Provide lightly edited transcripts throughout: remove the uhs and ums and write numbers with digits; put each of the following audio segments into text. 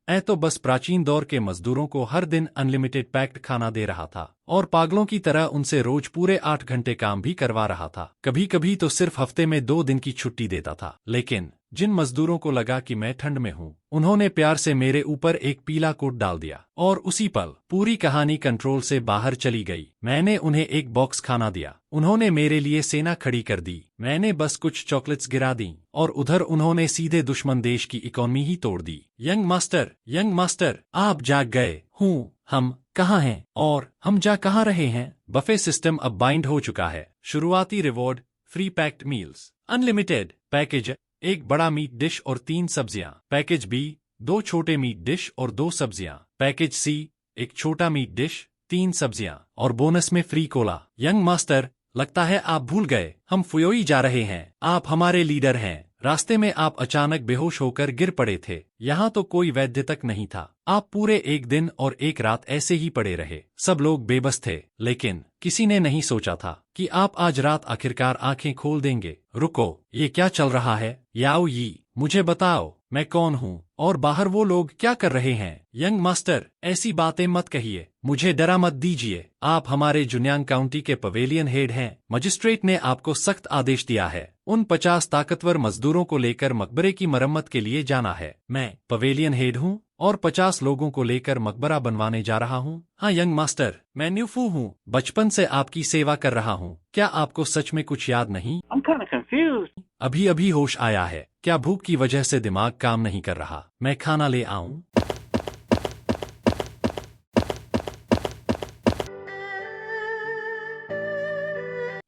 तो बस प्राचीन दौर के मजदूरों को हर दिन अनलिमिटेड पैक्ड खाना दे रहा था और पागलों की तरह उनसे रोज पूरे 8 घंटे काम भी करवा रहा था। कभी कभी तो सिर्फ हफ्ते में 2 दिन की छुट्टी देता था। लेकिन जिन मजदूरों को लगा कि मैं ठंड में हूँ, उन्होंने प्यार से मेरे ऊपर एक पीला कोट डाल दिया और उसी पल पूरी कहानी कंट्रोल से बाहर चली गई। मैंने उन्हें एक बॉक्स खाना दिया, उन्होंने मेरे लिए सेना खड़ी कर दी। मैंने बस कुछ चॉकलेट्स गिरा दी और उधर उन्होंने सीधे दुश्मन देश की इकोनॉमी ही तोड़ दी। यंग मास्टर, आप जाग गए। हूँ, हम कहाँ हैं और हम जा कहाँ रहे हैं? बफे सिस्टम अब बाइंड हो चुका है। शुरुआती reward free packed meals, unlimited package, एक बड़ा मीट डिश और 3 सब्जियां। पैकेज बी, 2 छोटे मीट डिश और 2 सब्जियां। पैकेज सी, एक छोटा मीट डिश, 3 सब्जियां और बोनस में फ्री कोला। यंग मास्टर, लगता है आप भूल गए, हम फुयोई जा रहे हैं। आप हमारे लीडर हैं। रास्ते में आप अचानक बेहोश होकर गिर पड़े थे। यहाँ तो कोई वैद्य तक नहीं था। आप पूरे 1 दिन और 1 रात ऐसे ही पड़े रहे। सब लोग बेबस थे, लेकिन किसी ने नहीं सोचा था कि आप आज रात आखिरकार आंखें खोल देंगे। रुको, ये क्या चल रहा है? याओ यी, मुझे बताओ मैं कौन हूँ और बाहर वो लोग क्या कर रहे हैं? यंग मास्टर, ऐसी बातें मत कहिए, मुझे डरा मत दीजिए। आप हमारे जुन्यांग काउंटी के पवेलियन हेड हैं। मजिस्ट्रेट ने आपको सख्त आदेश दिया है। उन 50 ताकतवर मजदूरों को लेकर मकबरे की मरम्मत के लिए जाना है। मैं पवेलियन हेड हूँ और 50 लोगों को लेकर मकबरा बनवाने जा रहा हूँ। हाँ यंग मास्टर, मैं न्यूफू हूँ, बचपन से आपकी सेवा कर रहा हूँ। क्या आपको सच में कुछ याद नहीं? I'm kind of confused. अभी अभी होश आया है। क्या भूख की वजह से दिमाग काम नहीं कर रहा? मैं खाना ले आऊं?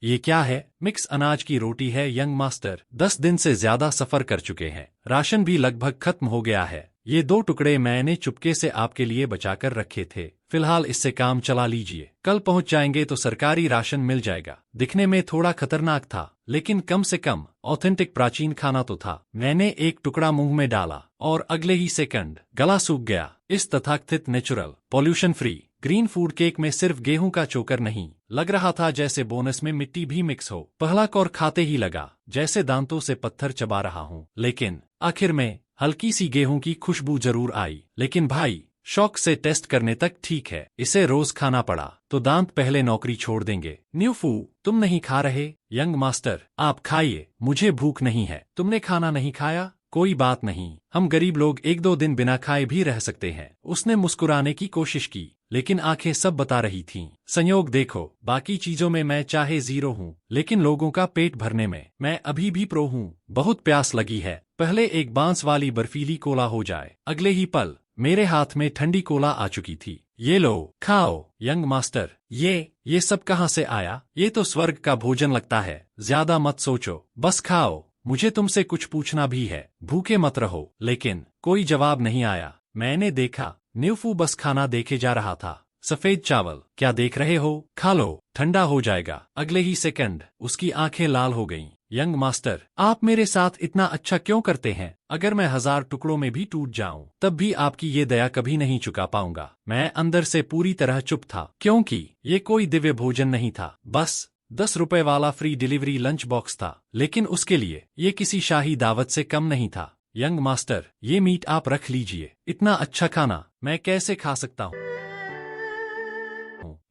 ये क्या है? मिक्स अनाज की रोटी है यंग मास्टर। 10 दिन से ज्यादा सफर कर चुके हैं, राशन भी लगभग खत्म हो गया है। ये 2 टुकड़े मैंने चुपके से आपके लिए बचाकर रखे थे। फिलहाल इससे काम चला लीजिए। कल पहुंच जाएंगे तो सरकारी राशन मिल जाएगा। दिखने में थोड़ा खतरनाक था, लेकिन कम से कम ऑथेंटिक प्राचीन खाना तो था। मैंने एक टुकड़ा मुंह में डाला और अगले ही सेकंड गला सूख गया। इस तथाकथित natural, pollution free green food cake में सिर्फ गेहूं का चोकर नहीं, लग रहा था जैसे बोनस में मिट्टी भी मिक्स हो। पहला कौर खाते ही लगा जैसे दांतों से पत्थर चबा रहा हूं, लेकिन आखिर में हल्की सी गेहूं की खुशबू जरूर आई। लेकिन भाई, शौक से टेस्ट करने तक ठीक है, इसे रोज खाना पड़ा तो दांत पहले नौकरी छोड़ देंगे। न्यूफू, तुम नहीं खा रहे? यंग मास्टर, आप खाइए, मुझे भूख नहीं है। तुमने खाना नहीं खाया? कोई बात नहीं, हम गरीब लोग 1-2 दिन बिना खाए भी रह सकते हैं। उसने मुस्कुराने की कोशिश की, लेकिन आंखें सब बता रही थीं। संयोग देखो, बाकी चीजों में मैं चाहे 0 हूँ, लेकिन लोगों का पेट भरने में मैं अभी भी प्रो हूँ। बहुत प्यास लगी है, पहले एक बांस वाली बर्फीली कोला हो जाए। अगले ही पल मेरे हाथ में ठंडी कोला आ चुकी थी। ये लो, खाओ। यंग मास्टर, ये सब कहाँ से आया? ये तो स्वर्ग का भोजन लगता है। ज्यादा मत सोचो, बस खाओ। मुझे तुमसे कुछ पूछना भी है, भूखे मत रहो। लेकिन कोई जवाब नहीं आया। मैंने देखा, न्यूफू बस खाना देखे जा रहा था। सफेद चावल, क्या देख रहे हो? खा लो, ठंडा हो जाएगा। अगले ही सेकंड उसकी आंखें लाल हो गईं। यंग मास्टर, आप मेरे साथ इतना अच्छा क्यों करते हैं? अगर मैं 1000 टुकड़ों में भी टूट जाऊं, तब भी आपकी ये दया कभी नहीं चुका पाऊंगा। मैं अंदर से पूरी तरह चुप था, क्योंकि ये कोई दिव्य भोजन नहीं था, बस 10 रुपए वाला फ्री डिलीवरी लंच बॉक्स था। लेकिन उसके लिए ये किसी शाही दावत से कम नहीं था। यंग मास्टर, ये मीट आप रख लीजिए। इतना अच्छा खाना मैं कैसे खा सकता हूँ?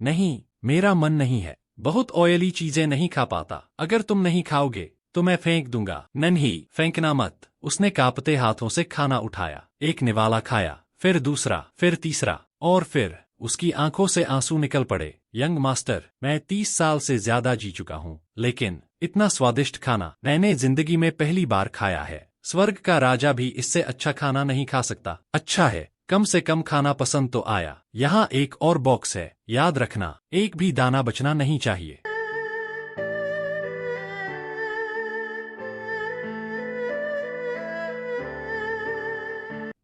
नहीं, मेरा मन नहीं है। बहुत ऑयली चीजें नहीं खा पाता। अगर तुम नहीं खाओगे तो मैं फेंक दूंगा। नहीं, फेंकना मत। उसने कांपते हाथों से खाना उठाया, एक निवाला खाया, फिर दूसरा, फिर तीसरा, और फिर उसकी आंखों से आंसू निकल पड़े। यंग मास्टर, मैं 30 साल से ज्यादा जी चुका हूँ, लेकिन इतना स्वादिष्ट खाना मैंने जिंदगी में पहली बार खाया है। स्वर्ग का राजा भी इससे अच्छा खाना नहीं खा सकता। अच्छा है, कम से कम खाना पसंद तो आया। यहाँ एक और बॉक्स है, याद रखना, एक भी दाना बचना नहीं चाहिए।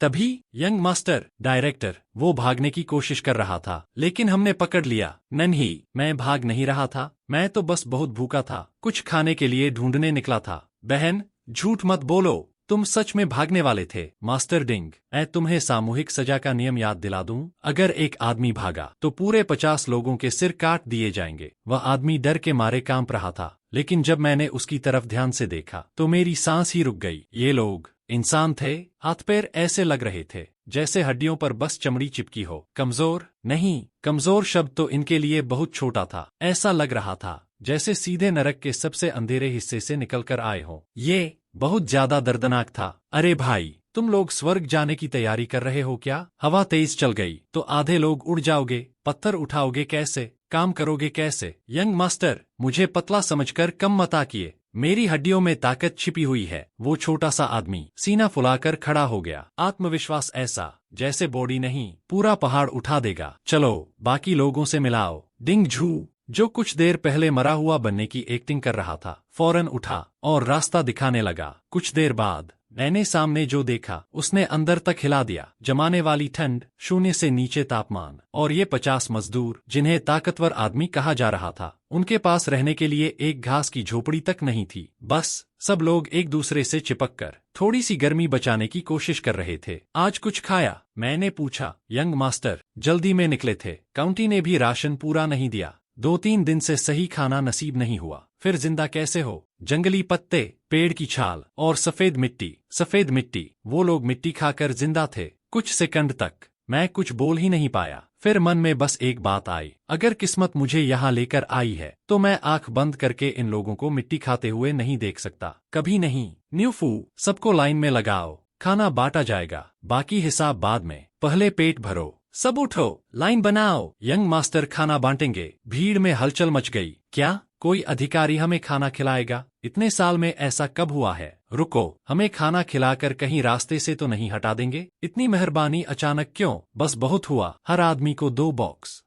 तभी यंग मास्टर, डायरेक्टर, वो भागने की कोशिश कर रहा था, लेकिन हमने पकड़ लिया। नहीं, मैं भाग नहीं रहा था, मैं तो बस बहुत भूखा था, कुछ खाने के लिए ढूंढने निकला था। बहन, झूठ मत बोलो, तुम सच में भागने वाले थे। मास्टर डिंग, मैं तुम्हें सामूहिक सजा का नियम याद दिला दूं? अगर एक आदमी भागा तो पूरे 50 लोगों के सिर काट दिए जाएंगे। वह आदमी डर के मारे कांप रहा था, लेकिन जब मैंने उसकी तरफ ध्यान से देखा तो मेरी सांस ही रुक गई। ये लोग इंसान थे, हाथ पैर ऐसे लग रहे थे जैसे हड्डियों पर बस चमड़ी चिपकी हो। कमजोर नहीं, कमजोर शब्द तो इनके लिए बहुत छोटा था। ऐसा लग रहा था जैसे सीधे नरक के सबसे अंधेरे हिस्से से निकलकर आए हो। ये बहुत ज्यादा दर्दनाक था। अरे भाई, तुम लोग स्वर्ग जाने की तैयारी कर रहे हो क्या? हवा तेज चल गई तो आधे लोग उड़ जाओगे। पत्थर उठाओगे कैसे? काम करोगे कैसे? यंग मास्टर, मुझे पतला समझकर कम मत आकिए। मेरी हड्डियों में ताकत छिपी हुई है। वो छोटा सा आदमी सीना फुलाकर खड़ा हो गया, आत्मविश्वास ऐसा जैसे बॉडी नहीं पूरा पहाड़ उठा देगा। चलो बाकी लोगों से मिलाओ। डिंग झू, जो कुछ देर पहले मरा हुआ बनने की एक्टिंग कर रहा था, फौरन उठा और रास्ता दिखाने लगा। कुछ देर बाद मैंने सामने जो देखा उसने अंदर तक हिला दिया। जमाने वाली ठंड, शून्य से नीचे तापमान, और ये 50 मजदूर जिन्हें ताकतवर आदमी कहा जा रहा था, उनके पास रहने के लिए एक घास की झोपड़ी तक नहीं थी। बस सब लोग एक दूसरे से चिपक कर थोड़ी सी गर्मी बचाने की कोशिश कर रहे थे। आज कुछ खाया? मैंने पूछा। यंग मास्टर जल्दी में निकले थे, काउंटी ने भी राशन पूरा नहीं दिया। 2-3 दिन से सही खाना नसीब नहीं हुआ। फिर जिंदा कैसे हो? जंगली पत्ते, पेड़ की छाल और सफेद मिट्टी। सफेद मिट्टी, वो लोग मिट्टी खाकर जिंदा थे। कुछ सेकंड तक मैं कुछ बोल ही नहीं पाया। फिर मन में बस एक बात आई, अगर किस्मत मुझे यहाँ लेकर आई है तो मैं आंख बंद करके इन लोगों को मिट्टी खाते हुए नहीं देख सकता, कभी नहीं। न्यूफू, सबको लाइन में लगाओ, खाना बांटा जाएगा, बाकी हिसाब बाद में, पहले पेट भरो। सब उठो, लाइन बनाओ, यंग मास्टर खाना बांटेंगे। भीड़ में हलचल मच गई। क्या कोई अधिकारी हमें खाना खिलाएगा? इतने साल में ऐसा कब हुआ है? रुको, हमें खाना खिलाकर कहीं रास्ते से तो नहीं हटा देंगे? इतनी मेहरबानी अचानक क्यों? बस बहुत हुआ, हर आदमी को 2 बॉक्स।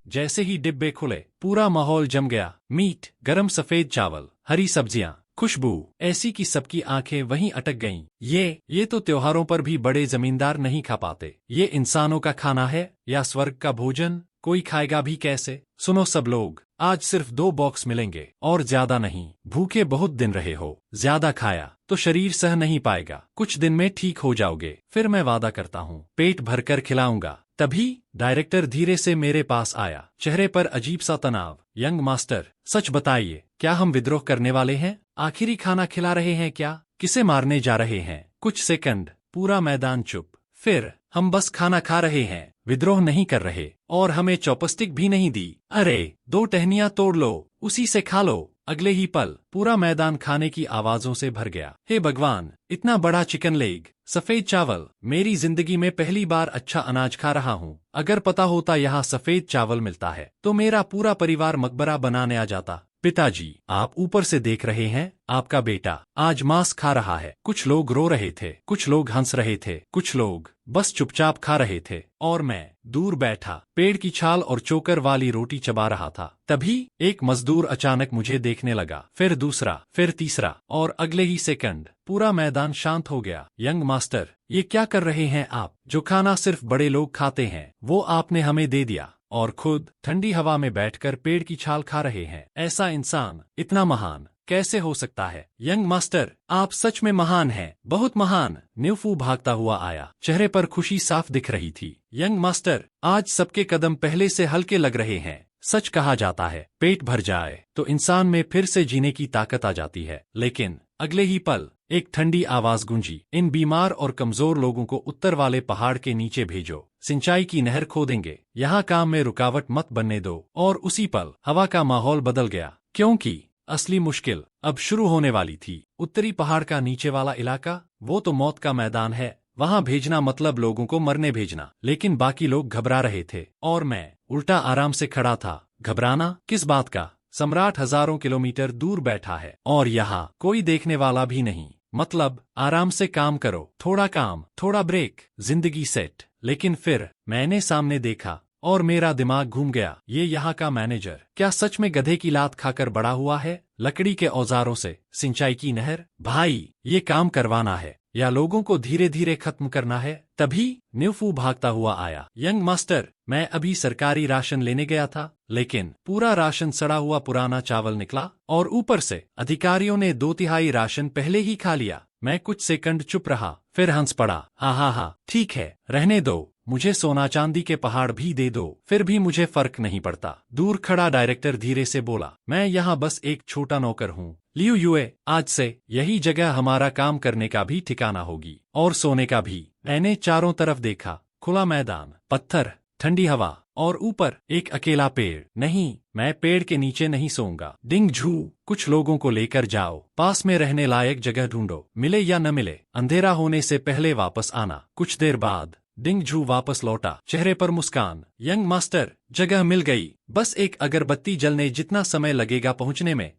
जैसे ही डिब्बे खुले पूरा माहौल जम गया। मीट, गरम सफेद चावल, हरी सब्जियां, खुशबू ऐसी कि सबकी आंखें वहीं अटक गईं। ये तो त्योहारों पर भी बड़े जमींदार नहीं खा पाते। ये इंसानों का खाना है या स्वर्ग का भोजन? कोई खाएगा भी कैसे? सुनो सब लोग, आज सिर्फ 2 बॉक्स मिलेंगे और ज्यादा नहीं। भूखे बहुत दिन रहे हो, ज्यादा खाया तो शरीर सह नहीं पाएगा। कुछ दिन में ठीक हो जाओगे, फिर मैं वादा करता हूँ पेट भरकर खिलाऊंगा। तभी डायरेक्टर धीरे से मेरे पास आया, चेहरे पर अजीब सा तनाव। यंग मास्टर, सच बताइए, क्या हम विद्रोह करने वाले हैं? आखिरी खाना खिला रहे हैं क्या? किसे मारने जा रहे हैं? कुछ सेकंड, पूरा मैदान चुप। फिर, हम बस खाना खा रहे हैं, विद्रोह नहीं कर रहे। और हमें चॉपस्टिक भी नहीं दी। अरे 2 टहनियां तोड़ लो, उसी से खा लो। अगले ही पल पूरा मैदान खाने की आवाजों से भर गया। हे भगवान, इतना बड़ा चिकन लेग, सफेद चावल, मेरी जिंदगी में पहली बार अच्छा अनाज खा रहा हूँ। अगर पता होता यहाँ सफेद चावल मिलता है तो मेरा पूरा परिवार मकबरा बनाने आ जाता। पिताजी, आप ऊपर से देख रहे हैं, आपका बेटा आज मांस खा रहा है। कुछ लोग रो रहे थे, कुछ लोग हंस रहे थे, कुछ लोग बस चुपचाप खा रहे थे, और मैं दूर बैठा पेड़ की छाल और चोकर वाली रोटी चबा रहा था। तभी एक मजदूर अचानक मुझे देखने लगा, फिर दूसरा, फिर तीसरा, और अगले ही सेकंड पूरा मैदान शांत हो गया। यंग मास्टर, ये क्या कर रहे हैं आप? जो खाना सिर्फ बड़े लोग खाते हैं वो आपने हमें दे दिया, और खुद ठंडी हवा में बैठकर पेड़ की छाल खा रहे हैं। ऐसा इंसान इतना महान कैसे हो सकता है? यंग मास्टर, आप सच में महान हैं, बहुत महान। न्यूफू भागता हुआ आया, चेहरे पर खुशी साफ दिख रही थी। यंग मास्टर, आज सबके कदम पहले से हल्के लग रहे हैं। सच कहा जाता है, पेट भर जाए तो इंसान में फिर से जीने की ताकत आ जाती है। लेकिन अगले ही पल एक ठंडी आवाज गूंजी, इन बीमार और कमजोर लोगों को उत्तर वाले पहाड़ के नीचे भेजो, सिंचाई की नहर खोदेंगे, यहाँ काम में रुकावट मत बनने दो। और उसी पल हवा का माहौल बदल गया, क्योंकि असली मुश्किल अब शुरू होने वाली थी। उत्तरी पहाड़ का नीचे वाला इलाका, वो तो मौत का मैदान है। वहां भेजना मतलब लोगों को मरने भेजना। लेकिन बाकी लोग घबरा रहे थे और मैं उल्टा आराम से खड़ा था। घबराना किस बात का? सम्राट हजारों किलोमीटर दूर बैठा है और यहाँ कोई देखने वाला भी नहीं। मतलब आराम से काम करो, थोड़ा काम, थोड़ा ब्रेक, जिंदगी सेट। लेकिन फिर मैंने सामने देखा और मेरा दिमाग घूम गया। ये यहाँ का मैनेजर क्या सच में गधे की लात खाकर बड़ा हुआ है? लकड़ी के औजारों से सिंचाई की नहर? भाई, ये काम करवाना है या लोगों को धीरे धीरे खत्म करना है? तभी न्यूफू भागता हुआ आया। यंग मास्टर, मैं अभी सरकारी राशन लेने गया था, लेकिन पूरा राशन सड़ा हुआ पुराना चावल निकला, और ऊपर से अधिकारियों ने 2/3 राशन पहले ही खा लिया। मैं कुछ सेकंड चुप रहा, फिर हंस पड़ा। हा हा हा, ठीक है, रहने दो, मुझे सोना चांदी के पहाड़ भी दे दो, फिर भी मुझे फर्क नहीं पड़ता। दूर खड़ा डायरेक्टर धीरे से बोला, मैं यहाँ बस एक छोटा नौकर हूँ। लियू युए, आज से यही जगह हमारा काम करने का भी ठिकाना होगी और सोने का भी। मैंने चारों तरफ देखा, खुला मैदान, पत्थर, ठंडी हवा और ऊपर एक अकेला पेड़। नहीं, मैं पेड़ के नीचे नहीं सोऊंगा। डिंग झू, कुछ लोगों को लेकर जाओ, पास में रहने लायक जगह ढूंढो, मिले या न मिले अंधेरा होने से पहले वापस आना। कुछ देर बाद डिंग झू वापस लौटा, चेहरे पर मुस्कान। यंग मास्टर, जगह मिल गई, बस एक अगरबत्ती जलने जितना समय लगेगा पहुंचने में।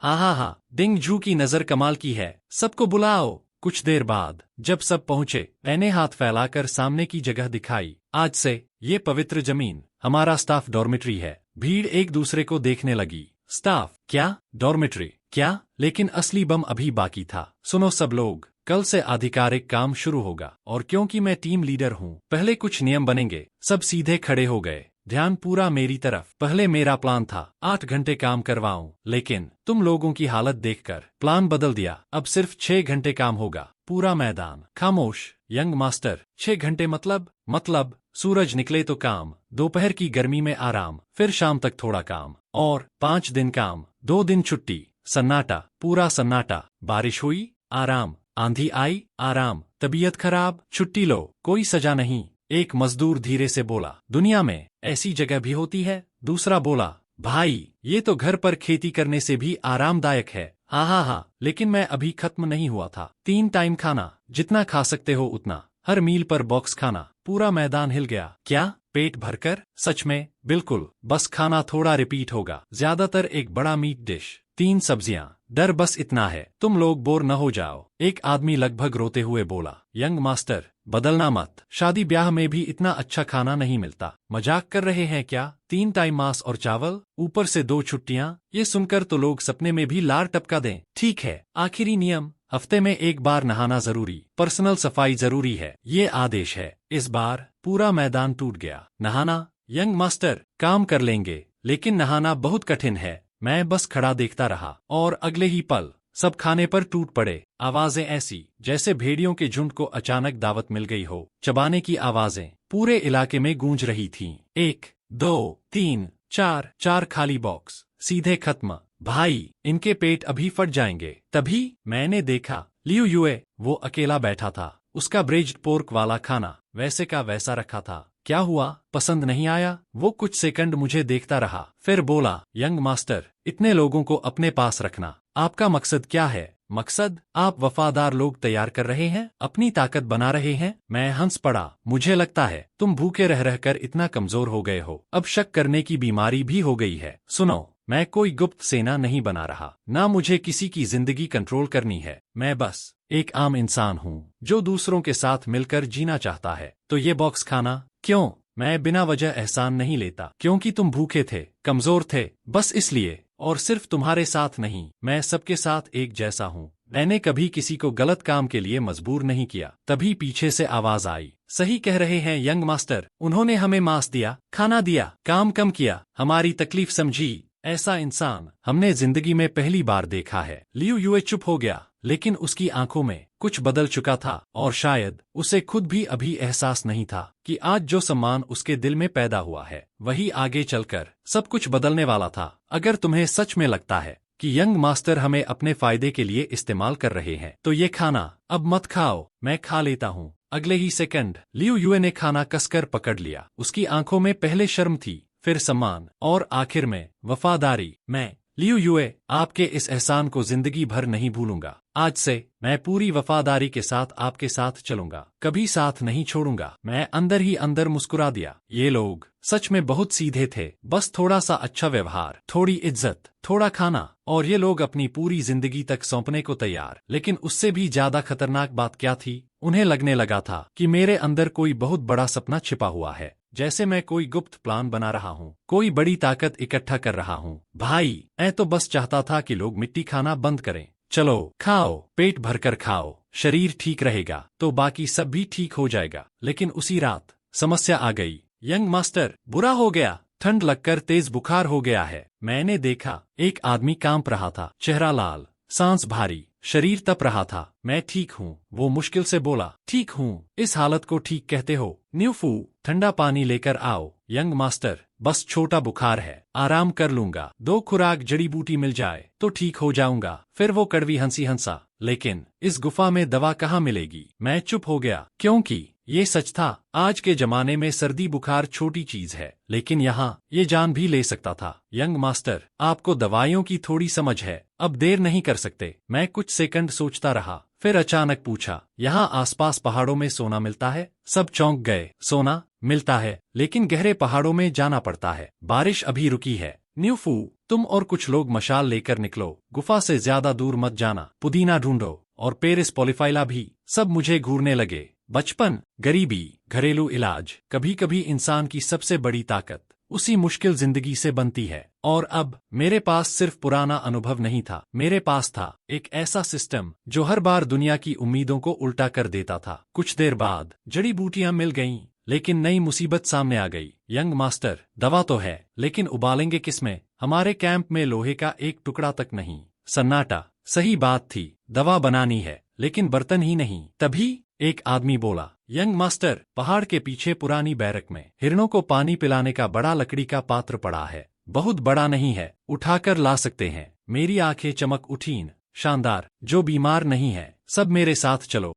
हा, डिंग झू की नजर कमाल की है, सबको बुलाओ। कुछ देर बाद जब सब पहुंचे, मैंने हाथ फैलाकर सामने की जगह दिखाई। आज से ये पवित्र जमीन हमारा स्टाफ डॉर्मेट्री है। भीड़ एक दूसरे को देखने लगी। स्टाफ क्या? डॉर्मेट्री क्या? लेकिन असली बम अभी बाकी था। सुनो सब लोग, कल से आधिकारिक काम शुरू होगा और क्योंकि मैं टीम लीडर हूँ, पहले कुछ नियम बनेंगे। सब सीधे खड़े हो गए, ध्यान पूरा मेरी तरफ। पहले मेरा प्लान था 8 घंटे काम करवाऊं, लेकिन तुम लोगों की हालत देखकर प्लान बदल दिया। अब सिर्फ 6 घंटे काम होगा। पूरा मैदान खामोश। यंग मास्टर, 6 घंटे मतलब सूरज निकले तो काम, दोपहर की गर्मी में आराम, फिर शाम तक थोड़ा काम, और 5 दिन काम, 2 दिन छुट्टी। सन्नाटा, पूरा सन्नाटा। बारिश हुई, आराम, आंधी आई, आराम, तबीयत खराब, छुट्टी लो, कोई सजा नहीं। एक मजदूर धीरे से बोला, दुनिया में ऐसी जगह भी होती है? दूसरा बोला, भाई ये तो घर पर खेती करने से भी आरामदायक है। हा, लेकिन मैं अभी खत्म नहीं हुआ था। 3 टाइम खाना, जितना खा सकते हो उतना, हर मील पर बॉक्स खाना। पूरा मैदान हिल गया। क्या? पेट भरकर? सच में? बिल्कुल, बस खाना थोड़ा रिपीट होगा, ज्यादातर एक बड़ा मीट डिश, 3 सब्जियां। डर बस इतना है, तुम लोग बोर न हो जाओ। एक आदमी लगभग रोते हुए बोला, यंग मास्टर बदलना मत, शादी ब्याह में भी इतना अच्छा खाना नहीं मिलता। मजाक कर रहे हैं क्या? 3 टाइम मांस और चावल, ऊपर से 2 छुट्टियां, ये सुनकर तो लोग सपने में भी लार टपका दें। ठीक है, आखिरी नियम, हफ्ते में 1 बार नहाना जरूरी, पर्सनल सफाई जरूरी है, ये आदेश है। इस बार पूरा मैदान टूट गया। नहाना? यंग मास्टर काम कर लेंगे, लेकिन नहाना बहुत कठिन है। मैं बस खड़ा देखता रहा और अगले ही पल सब खाने पर टूट पड़े। आवाजें ऐसी जैसे भेड़ियों के झुंड को अचानक दावत मिल गई हो। चबाने की आवाजें पूरे इलाके में गूंज रही थीं। 1, 2, 3, 4 खाली बॉक्स, सीधे खत्म। भाई इनके पेट अभी फट जाएंगे। तभी मैंने देखा, लियू युए वो अकेला बैठा था, उसका ब्रेज्ड पोर्क वाला खाना वैसे का वैसा रखा था। क्या हुआ? पसंद नहीं आया? वो कुछ सेकंड मुझे देखता रहा, फिर बोला, यंग मास्टर इतने लोगों को अपने पास रखना आपका मकसद क्या है? मकसद? आप वफादार लोग तैयार कर रहे हैं, अपनी ताकत बना रहे हैं। मैं हंस पड़ा। मुझे लगता है तुम भूखे रह रहकर इतना कमजोर हो गए हो, अब शक करने की बीमारी भी हो गई है। सुनो, मैं कोई गुप्त सेना नहीं बना रहा, ना मुझे किसी की जिंदगी कंट्रोल करनी है। मैं बस एक आम इंसान हूँ जो दूसरों के साथ मिलकर जीना चाहता है। तो ये बॉक्स खाना क्यों? मैं बिना वजह एहसान नहीं लेता, क्योंकि तुम भूखे थे, कमजोर थे, बस इसलिए। और सिर्फ तुम्हारे साथ नहीं, मैं सबके साथ एक जैसा हूँ। मैंने कभी किसी को गलत काम के लिए मजबूर नहीं किया। तभी पीछे से आवाज आई, सही कह रहे हैं यंग मास्टर, उन्होंने हमें मांस दिया, खाना दिया, काम कम किया, हमारी तकलीफ समझी। ऐसा इंसान हमने जिंदगी में पहली बार देखा है। लियू युए चुप हो गया, लेकिन उसकी आंखों में कुछ बदल चुका था, और शायद उसे खुद भी अभी एहसास नहीं था कि आज जो सम्मान उसके दिल में पैदा हुआ है, वही आगे चलकर सब कुछ बदलने वाला था। अगर तुम्हें सच में लगता है कि यंग मास्टर हमें अपने फायदे के लिए इस्तेमाल कर रहे हैं, तो ये खाना अब मत खाओ, मैं खा लेता हूँ। अगले ही सेकंड लियू युए ने खाना कसकर पकड़ लिया। उसकी आंखों में पहले शर्म थी, फिर सम्मान, और आखिर में वफादारी। मैं लियू युए आपके इस एहसान को जिंदगी भर नहीं भूलूंगा। आज से मैं पूरी वफादारी के साथ आपके साथ चलूंगा, कभी साथ नहीं छोड़ूंगा। मैं अंदर ही अंदर मुस्कुरा दिया। ये लोग सच में बहुत सीधे थे, बस थोड़ा सा अच्छा व्यवहार, थोड़ी इज्जत, थोड़ा खाना, और ये लोग अपनी पूरी जिंदगी तक सौंपने को तैयार। लेकिन उससे भी ज्यादा खतरनाक बात क्या थी? उन्हें लगने लगा था कि मेरे अंदर कोई बहुत बड़ा सपना छिपा हुआ है, जैसे मैं कोई गुप्त प्लान बना रहा हूँ, कोई बड़ी ताकत इकट्ठा कर रहा हूँ। भाई मैं तो बस चाहता था कि लोग मिट्टी खाना बंद करें। चलो खाओ, पेट भरकर खाओ, शरीर ठीक रहेगा तो बाकी सब भी ठीक हो जाएगा। लेकिन उसी रात समस्या आ गई। यंग मास्टर बुरा हो गया, ठंड लगकर तेज बुखार हो गया है। मैंने देखा एक आदमी कांप रहा था, चेहरा लाल, सांस भारी, शरीर तप रहा था। मैं ठीक हूँ, वो मुश्किल से बोला। ठीक हूँ, इस हालत को ठीक कहते हो? न्यूफू, ठंडा पानी लेकर आओ। यंग मास्टर, बस छोटा बुखार है, आराम कर लूंगा। 2 खुराक जड़ी बूटी मिल जाए तो ठीक हो जाऊंगा। फिर वो कड़वी हंसी हंसा। लेकिन इस गुफा में दवा कहाँ मिलेगी? मैं चुप हो गया, क्योंकि ये सच था। आज के जमाने में सर्दी बुखार छोटी चीज है, लेकिन यहाँ ये जान भी ले सकता था। यंग मास्टर, आपको दवाइयों की थोड़ी समझ है, अब देर नहीं कर सकते। मैं कुछ सेकंड सोचता रहा, फिर अचानक पूछा, यहाँ आसपास पहाड़ों में सोना मिलता है? सब चौंक गए। सोना मिलता है, लेकिन गहरे पहाड़ों में जाना पड़ता है। बारिश अभी रुकी है। न्यूफू, तुम और कुछ लोग मशाल लेकर निकलो, गुफा से ज्यादा दूर मत जाना। पुदीना ढूंढो और पेरिस पॉलिफाइला भी। सब मुझे घूरने लगे। बचपन, गरीबी, घरेलू इलाज, कभी कभी इंसान की सबसे बड़ी ताकत उसी मुश्किल जिंदगी से बनती है। और अब मेरे पास सिर्फ पुराना अनुभव नहीं था, मेरे पास था एक ऐसा सिस्टम जो हर बार दुनिया की उम्मीदों को उल्टा कर देता था। कुछ देर बाद जड़ी बूटियां मिल गईं, लेकिन नई मुसीबत सामने आ गई। यंग मास्टर, दवा तो है, लेकिन उबालेंगे किसमें? हमारे कैंप में लोहे का एक टुकड़ा तक नहीं। सन्नाटा। सही बात थी, दवा बनानी है, लेकिन बर्तन ही नहीं। तभी एक आदमी बोला, यंग मास्टर, पहाड़ के पीछे पुरानी बैरक में हिरणों को पानी पिलाने का बड़ा लकड़ी का पात्र पड़ा है। बहुत बड़ा नहीं है, उठाकर ला सकते हैं। मेरी आंखें चमक उठीं। शानदार, जो बीमार नहीं है, सब मेरे साथ चलो।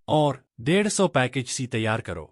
और 150 पैकेज सी तैयार करो।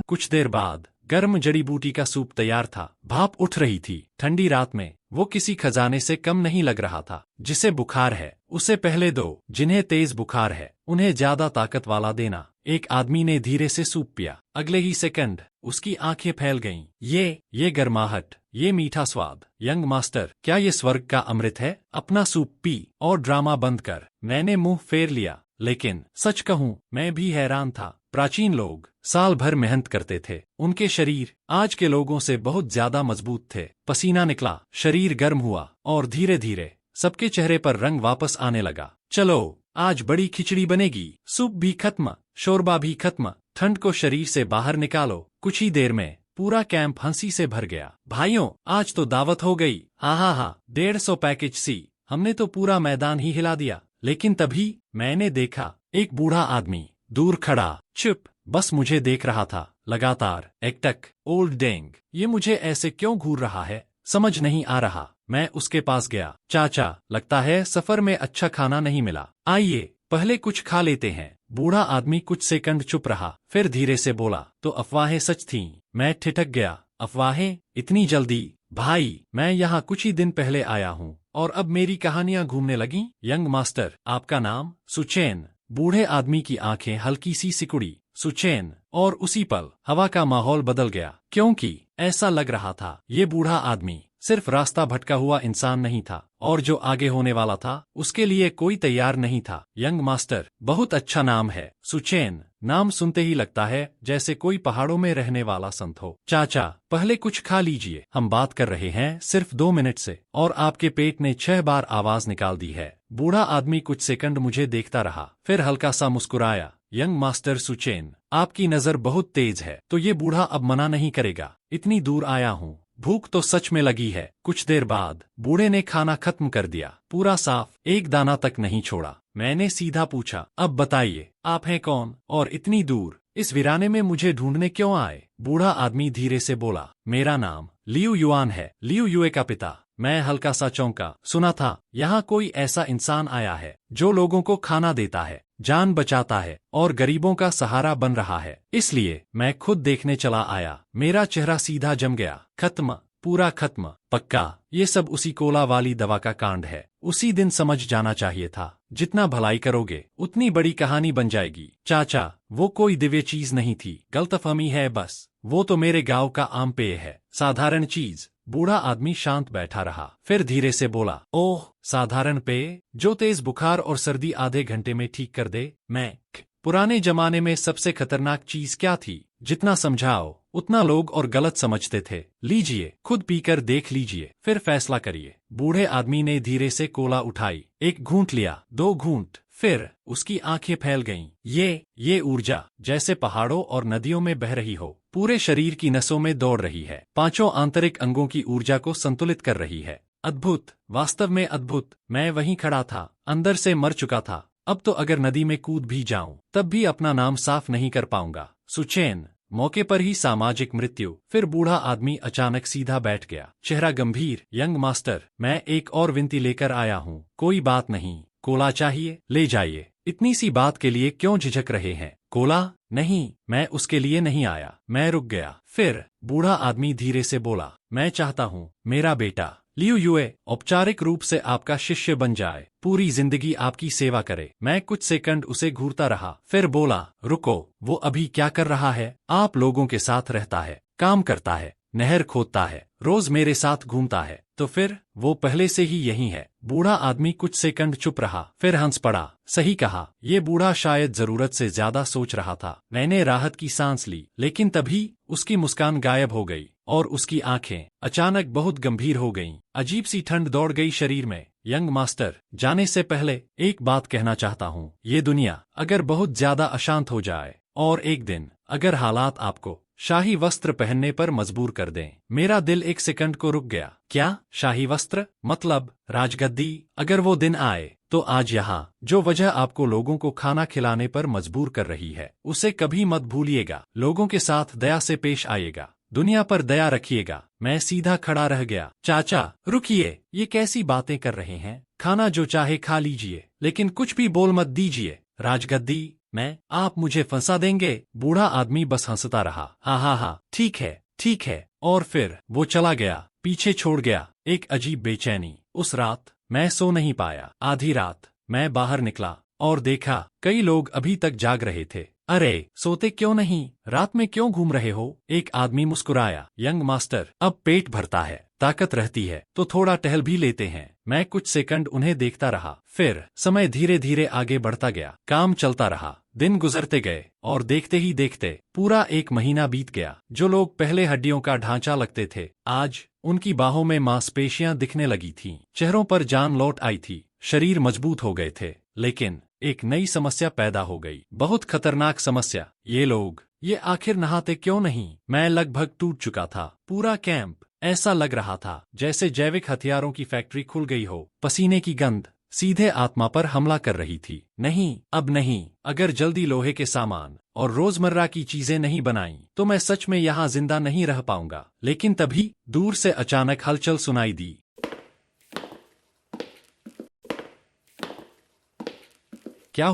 कुछ देर बाद गर्म जड़ी बूटी का सूप तैयार था। भाप उठ रही थी। ठंडी रात में वो किसी खजाने से कम नहीं लग रहा था। जिसे बुखार है उसे पहले दो, जिन्हें तेज बुखार है उन्हें ज्यादा ताकत वाला देना। एक आदमी ने धीरे से सूप पिया। अगले ही सेकंड उसकी आंखें फैल गईं। ये गर्माहट, ये मीठा स्वाद। यंग मास्टर, क्या ये स्वर्ग का अमृत है? अपना सूप पी और ड्रामा बंद कर। मैंने मुंह फेर लिया, लेकिन सच कहूं मैं भी हैरान था। प्राचीन लोग साल भर मेहनत करते थे, उनके शरीर आज के लोगों से बहुत ज्यादा मजबूत थे। पसीना निकला, शरीर गर्म हुआ और धीरे धीरे सबके चेहरे पर रंग वापस आने लगा। चलो, आज बड़ी खिचड़ी बनेगी। सूप भी खत्म, शोरबा भी खत्म। ठंड को शरीर से बाहर निकालो। कुछ ही देर में पूरा कैंप हंसी से भर गया। भाइयों, आज तो दावत हो गई। हा, 150 पैकेज सी। हमने तो पूरा मैदान ही हिला दिया। लेकिन तभी मैंने देखा एक बूढ़ा आदमी दूर खड़ा, चुप, बस मुझे देख रहा था। लगातार एकटक, ओल्ड डेंग, ये मुझे ऐसे क्यों घूर रहा है, समझ नहीं आ रहा। मैं उसके पास गया। चाचा, लगता है सफर में अच्छा खाना नहीं मिला। आइए पहले कुछ खा लेते हैं। बूढ़ा आदमी कुछ सेकंड चुप रहा, फिर धीरे से बोला, तो अफवाहें सच थीं? मैं ठिठक गया। अफवाहें? इतनी जल्दी? भाई, मैं यहाँ कुछ ही दिन पहले आया हूँ और अब मेरी कहानियां घूमने लगीं। यंग मास्टर, आपका नाम? सुचैन। बूढ़े आदमी की आंखें हल्की सी सिकुड़ी। सुचैन। और उसी पल हवा का माहौल बदल गया, क्योंकि ऐसा लग रहा था ये बूढ़ा आदमी सिर्फ रास्ता भटका हुआ इंसान नहीं था, और जो आगे होने वाला था उसके लिए कोई तैयार नहीं था। यंग मास्टर, बहुत अच्छा नाम है। सुचैन। नाम सुनते ही लगता है जैसे कोई पहाड़ों में रहने वाला संत हो। चाचा, पहले कुछ खा लीजिए, हम बात कर रहे हैं सिर्फ 2 मिनट से, और आपके पेट ने 6 बार आवाज निकाल दी है। बूढ़ा आदमी कुछ सेकंड मुझे देखता रहा, फिर हल्का सा मुस्कुराया। यंग मास्टर सुचैन, आपकी नजर बहुत तेज है, तो ये बूढ़ा अब मना नहीं करेगा। इतनी दूर आया हूँ, भूख तो सच में लगी है। कुछ देर बाद बूढ़े ने खाना खत्म कर दिया, पूरा साफ, एक दाना तक नहीं छोड़ा। मैंने सीधा पूछा, अब बताइए, आप हैं कौन और इतनी दूर इस वीराने में मुझे ढूंढने क्यों आए? बूढ़ा आदमी धीरे से बोला, मेरा नाम लियू युआन है, लियू युए का पिता। मैं हल्का सा चौंका। सुना था यहाँ कोई ऐसा इंसान आया है जो लोगों को खाना देता है, जान बचाता है और गरीबों का सहारा बन रहा है, इसलिए मैं खुद देखने चला आया। मेरा चेहरा सीधा जम गया। खत्म, पूरा खत्म, पक्का ये सब उसी कोला वाली दवा का कांड है। उसी दिन समझ जाना चाहिए था, जितना भलाई करोगे उतनी बड़ी कहानी बन जाएगी। चाचा, वो कोई दिव्य चीज नहीं थी, गलतफहमी है बस। वो तो मेरे गांव का आम पेय है, साधारण चीज। बूढ़ा आदमी शांत बैठा रहा, फिर धीरे से बोला, ओह, साधारण पेय जो तेज बुखार और सर्दी आधे घंटे में ठीक कर दे? पुराने जमाने में सबसे खतरनाक चीज क्या थी? जितना समझाओ उतना लोग और गलत समझते थे। लीजिए, खुद पीकर देख लीजिए, फिर फैसला करिए। बूढ़े आदमी ने धीरे से कोला उठाई, एक घूंट लिया, 2 घूंट, फिर उसकी आंखें फैल गईं। ये ऊर्जा जैसे पहाड़ों और नदियों में बह रही हो, पूरे शरीर की नसों में दौड़ रही है, 5 आंतरिक अंगों की ऊर्जा को संतुलित कर रही है। अद्भुत, वास्तव में अद्भुत। मैं वहीं खड़ा था, अंदर से मर चुका था। अब तो अगर नदी में कूद भी जाऊं तब भी अपना नाम साफ नहीं कर पाऊंगा। सुचैन, मौके पर ही सामाजिक मृत्यु। फिर बूढ़ा आदमी अचानक सीधा बैठ गया, चेहरा गंभीर। यंग मास्टर, मैं एक और विनती लेकर आया हूँ। कोई बात नहीं, कोला चाहिए ले जाइए। इतनी सी बात के लिए क्यों झिझक रहे हैं? कोला? नहीं, मैं उसके लिए नहीं आया। मैं रुक गया। फिर बूढ़ा आदमी धीरे से बोला, मैं चाहता हूँ मेरा बेटा लियू युए औपचारिक रूप से आपका शिष्य बन जाए, पूरी जिंदगी आपकी सेवा करे। मैं कुछ सेकंड उसे घूरता रहा, फिर बोला, रुको, वो अभी क्या कर रहा है? आप लोगों के साथ रहता है, काम करता है, नहर खोदता है, रोज मेरे साथ घूमता है, तो फिर वो पहले से ही यही है। बूढ़ा आदमी कुछ सेकंड चुप रहा, फिर हंस पड़ा। सही कहा। ये बूढ़ा शायद जरूरत से ज्यादा सोच रहा था। मैंने राहत की सांस ली, लेकिन तभी उसकी मुस्कान गायब हो गई और उसकी आंखें अचानक बहुत गंभीर हो गईं। अजीब सी ठंड दौड़ गई शरीर में। यंग मास्टर, जाने से पहले एक बात कहना चाहता हूँ। ये दुनिया अगर बहुत ज्यादा अशांत हो जाए और एक दिन अगर हालात आपको शाही वस्त्र पहनने पर मजबूर कर दें। मेरा दिल एक सेकंड को रुक गया। क्या शाही वस्त्र? मतलब राजगद्दी? अगर वो दिन आए तो आज यहाँ जो वजह आपको लोगों को खाना खिलाने पर मजबूर कर रही है, उसे कभी मत भूलिएगा। लोगों के साथ दया से पेश आइएगा, दुनिया पर दया रखिएगा। मैं सीधा खड़ा रह गया। चाचा रुकिए, ये कैसी बातें कर रहे हैं? खाना जो चाहे खा लीजिए, लेकिन कुछ भी बोल मत दीजिए। राजगद्दी? आप मुझे फंसा देंगे? बूढ़ा आदमी बस हंसता रहा। हा, ठीक है, ठीक है। और फिर वो चला गया, पीछे छोड़ गया एक अजीब बेचैनी। उस रात मैं सो नहीं पाया। आधी रात मैं बाहर निकला और देखा कई लोग अभी तक जाग रहे थे। अरे, सोते क्यों नहीं? रात में क्यों घूम रहे हो? एक आदमी मुस्कुराया। यंग मास्टर, अब पेट भरता है, ताकत रहती है तो थोड़ा टहल भी लेते हैं। मैं कुछ सेकंड उन्हें देखता रहा, फिर समय धीरे धीरे आगे बढ़ता गया। काम चलता रहा, दिन गुजरते गए और देखते ही देखते पूरा 1 महीना बीत गया। जो लोग पहले हड्डियों का ढांचा लगते थे, आज उनकी बाहों में मांसपेशियां दिखने लगी थीं, चेहरों पर जान लौट आई थी, शरीर मजबूत हो गए थे। लेकिन एक नई समस्या पैदा हो गई, बहुत खतरनाक समस्या। ये आखिर नहाते क्यों नहीं? मैं लगभग टूट चुका था। पूरा कैंप ऐसा लग रहा था जैसे जैविक हथियारों की फैक्ट्री खुल गई हो। पसीने की गंध सीधे आत्मा पर हमला कर रही थी। नहीं, अब नहीं। अगर जल्दी लोहे के सामान और रोजमर्रा की चीजें नहीं बनाई तो मैं सच में यहाँ जिंदा नहीं रह पाऊंगा। लेकिन तभी दूर से अचानक हलचल सुनाई दी। क्या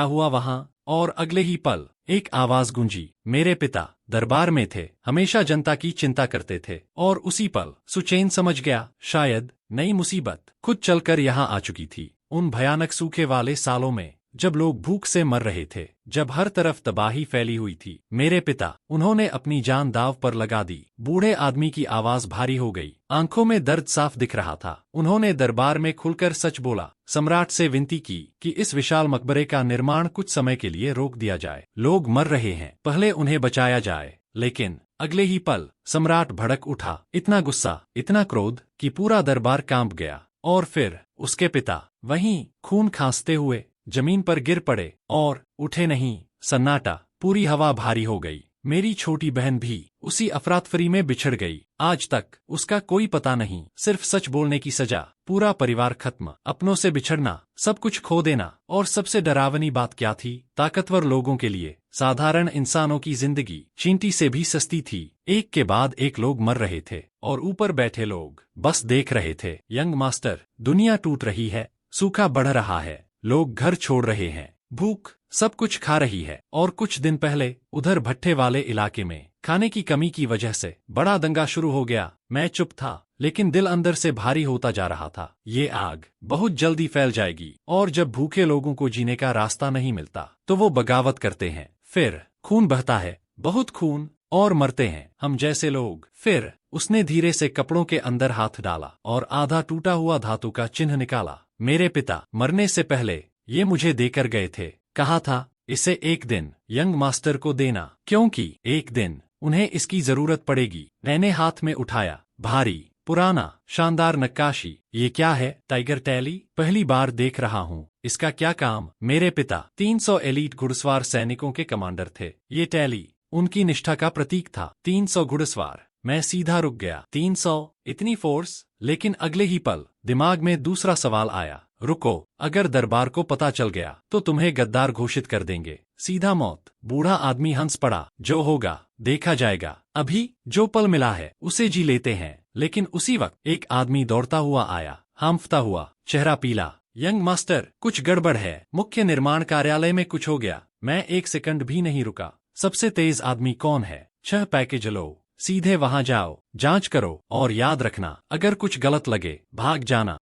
हुआ वहां? और अगले ही पल एक आवाज गूंजी। मेरे पिता दरबार में थे, हमेशा जनता की चिंता करते थे। और उसी पल सुचैन समझ गया, शायद नई मुसीबत खुद चलकर यहाँ आ चुकी थी। उन भयानक सूखे वाले सालों में जब लोग भूख से मर रहे थे, जब हर तरफ तबाही फैली हुई थी, मेरे पिता, उन्होंने अपनी जान दांव पर लगा दी। बूढ़े आदमी की आवाज भारी हो गई, आंखों में दर्द साफ दिख रहा था। उन्होंने दरबार में खुलकर सच बोला, सम्राट से विनती की कि इस विशाल मकबरे का निर्माण कुछ समय के लिए रोक दिया जाए। लोग मर रहे हैं, पहले उन्हें बचाया जाए। लेकिन अगले ही पल सम्राट भड़क उठा, इतना गुस्सा, इतना क्रोध कि पूरा दरबार कांप गया। और फिर उसके पिता वहीं खून खांसते हुए जमीन पर गिर पड़े और उठे नहीं। सन्नाटा, पूरी हवा भारी हो गई। मेरी छोटी बहन भी उसी अफरातफरी में बिछड़ गई। आज तक उसका कोई पता नहीं, सिर्फ सच बोलने की सजा। पूरा परिवार खत्म, अपनों से बिछड़ना, सब कुछ खो देना। और सबसे डरावनी बात क्या थी? ताकतवर लोगों के लिए साधारण इंसानों की जिंदगी चींटी से भी सस्ती थी। एक के बाद एक लोग मर रहे थे और ऊपर बैठे लोग बस देख रहे थे। यंग मास्टर, दुनिया टूट रही है, सूखा बढ़ रहा है, लोग घर छोड़ रहे हैं, भूख सब कुछ खा रही है। और कुछ दिन पहले उधर भट्ठे वाले इलाके में खाने की कमी की वजह से बड़ा दंगा शुरू हो गया। मैं चुप था, लेकिन दिल अंदर से भारी होता जा रहा था। ये आग बहुत जल्दी फैल जाएगी, और जब भूखे लोगों को जीने का रास्ता नहीं मिलता तो वो बगावत करते हैं। फिर खून बहता है, बहुत खून, और मरते हैं हम जैसे लोग। फिर उसने धीरे से कपड़ों के अंदर हाथ डाला और आधा टूटा हुआ धातु का चिन्ह निकाला। मेरे पिता मरने से पहले ये मुझे देकर गए थे। कहा था इसे एक दिन यंग मास्टर को देना, क्योंकि एक दिन उन्हें इसकी जरूरत पड़ेगी। मैंने हाथ में उठाया, भारी पुराना शानदार नक्काशी। ये क्या है? Tiger tally? पहली बार देख रहा हूँ। इसका क्या काम? मेरे पिता 300 एलीट घुड़सवार सैनिकों के कमांडर थे। ये टैली उनकी निष्ठा का प्रतीक था। 300 घुड़सवार। मैं सीधा रुक गया। 300? इतनी फोर्स? लेकिन अगले ही पल दिमाग में दूसरा सवाल आया। रुको, अगर दरबार को पता चल गया तो तुम्हें गद्दार घोषित कर देंगे, सीधा मौत। बूढ़ा आदमी हंस पड़ा। जो होगा देखा जाएगा, अभी जो पल मिला है उसे जी लेते हैं। लेकिन उसी वक्त एक आदमी दौड़ता हुआ आया, हांफता हुआ, चेहरा पीला। यंग मास्टर, कुछ गड़बड़ है। मुख्य निर्माण कार्यालय में कुछ हो गया। मैं एक सेकंड भी नहीं रुका। सबसे तेज आदमी कौन है? 6 पैकेज लो, सीधे वहां जाओ, जांच करो और याद रखना अगर कुछ गलत लगे भाग जाना।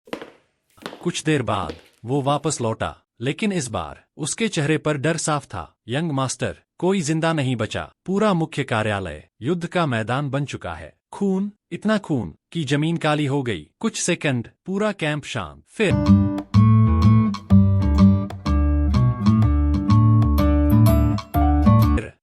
कुछ देर बाद वो वापस लौटा, लेकिन इस बार उसके चेहरे पर डर साफ था। यंग मास्टर, कोई जिंदा नहीं बचा। पूरा मुख्य कार्यालय युद्ध का मैदान बन चुका है। खून, इतना खून कि जमीन काली हो गई। कुछ सेकंड पूरा कैंप शांत। फिर